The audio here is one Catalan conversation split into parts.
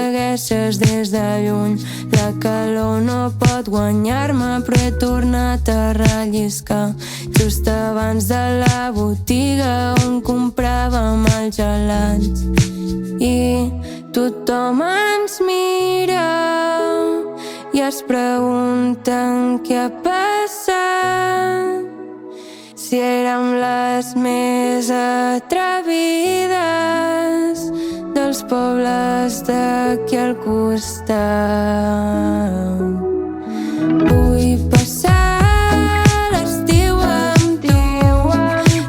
segueixes des de lluny. La calor no pot guanyar-me, però he tornat a relliscar just abans de la botiga on compràvem els gelats. I tothom ens mira i es pregunten què ha passat, si érem les més atrevides dels pobles d'aquí al costat. Vull passar l'estiu amb tu,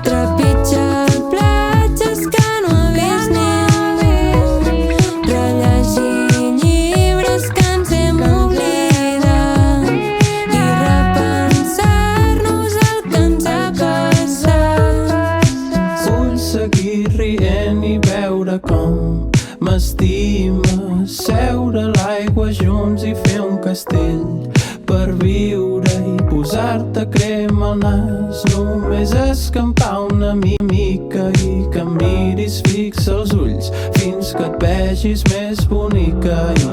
trepitjar platges que no ha vist ningú, rellegir llibres que ens hem oblidat i repensar-nos el que ens ha passat. Vull seguir rient i veure com m'estima, seure a l'aigua junts i fer un castell per viure i posar-te crema al nas. Només escampar una mica i que em miris fixa els ulls fins que et vegis més bonica. I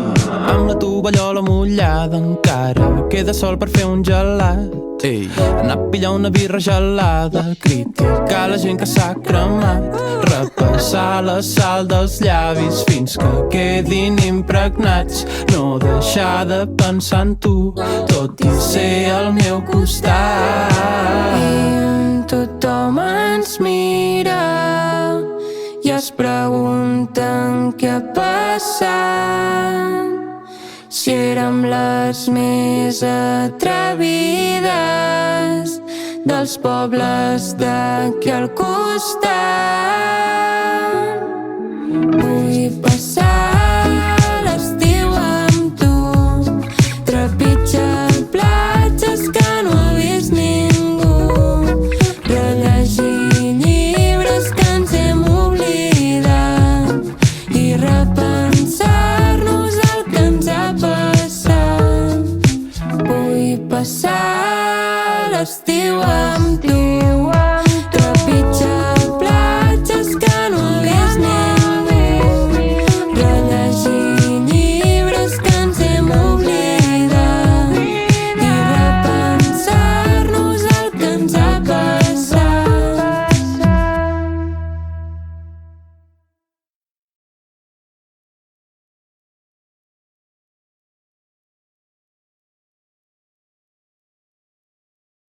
amb la tovallola mullada encara queda sol per fer un gelat. Anar a pillar una birra gelada, criticar la gent que s'ha cremat, repassar la sal dels llavis fins que quedin impregnats, no deixar de pensar en tu, tot i ser al meu costat. I tothom ens mira i es pregunten què ha passat, si érem les més atrevides dels pobles d'aquí al costat. Vull passar